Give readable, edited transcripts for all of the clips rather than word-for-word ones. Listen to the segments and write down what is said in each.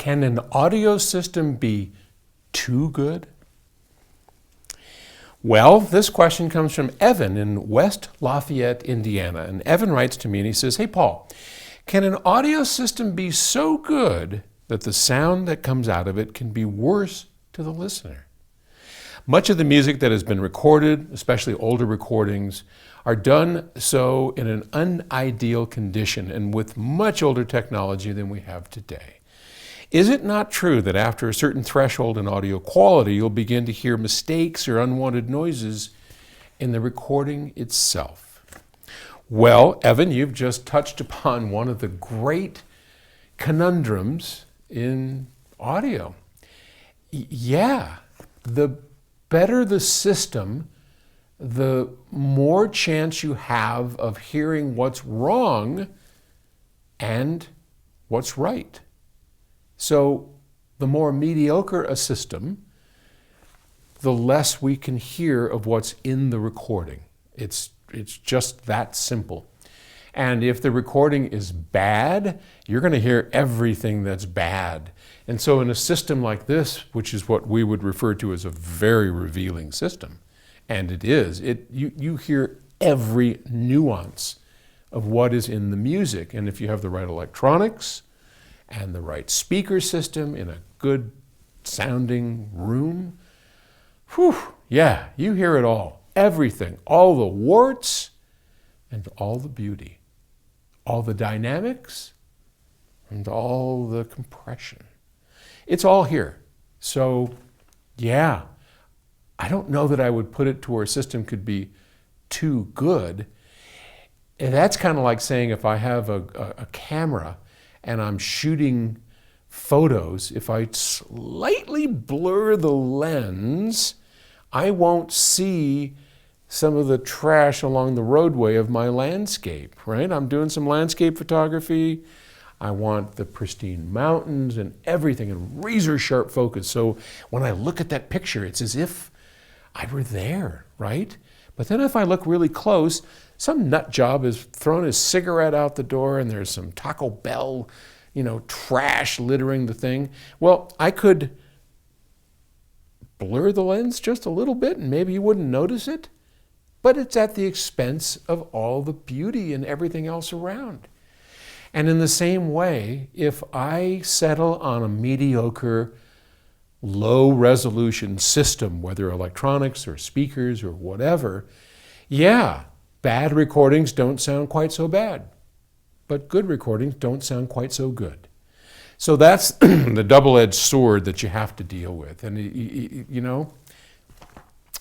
Can an audio system be too good? Well, this question comes from Evan in West Lafayette, Indiana. And Evan writes to me and he says, "Hey, Paul, can an audio system be so good that the sound that comes out of it can be worse to the listener? Much of the music that has been recorded, especially older recordings, are done so in an unideal condition and with much older technology than we have today. Is it not true that after a certain threshold in audio quality, you'll begin to hear mistakes or unwanted noises in the recording itself?" Well, Evan, you've just touched upon one of the great conundrums in audio. Yeah, the better the system, the more chance you have of hearing what's wrong and what's right. So the more mediocre a system, the less we can hear of what's in the recording. It's just that simple. And if the recording is bad, you're going to hear everything that's bad. And so in a system like this, which is what we would refer to as a very revealing system, and it is, you hear every nuance of what is in the music. And if you have the right electronics and the right speaker system in a good sounding room, yeah, you hear it all. Everything, all the warts and all the beauty, all the dynamics and all the compression. It's all here. So yeah, I don't know that I would put it to where a system could be too good. And that's kind of like saying if I have a camera and I'm shooting photos, if I slightly blur the lens, I won't see some of the trash along the roadway of my landscape, right? I'm doing some landscape photography. I want the pristine mountains and everything in razor sharp focus. So when I look at that picture, it's as if I were there, right? But then if I look really close, some nut job has thrown his cigarette out the door and there's some Taco Bell, trash littering the thing. Well, I could blur the lens just a little bit and maybe you wouldn't notice it, but it's at the expense of all the beauty and everything else around. And in the same way, if I settle on a mediocre, low resolution system, whether electronics or speakers or whatever, yeah, bad recordings don't sound quite so bad, but good recordings don't sound quite so good. So that's the double-edged sword that you have to deal with. And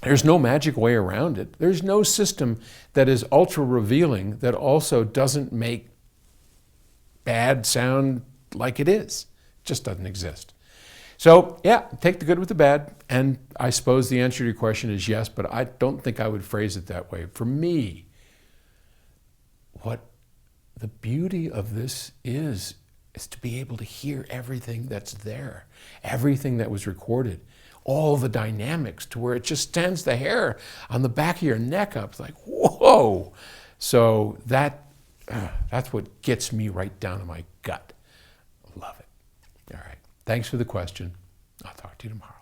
there's no magic way around it. There's no system that is ultra revealing that also doesn't make bad sound like it is. It just doesn't exist. So yeah, take the good with the bad. And I suppose the answer to your question is yes, but I don't think I would phrase it that way. For me, what the beauty of this is to be able to hear everything that's there, everything that was recorded, all the dynamics to where it just stands the hair on the back of your neck up. It's like, whoa. So that's what gets me right down to my gut. Love it. All right. Thanks for the question. I'll talk to you tomorrow.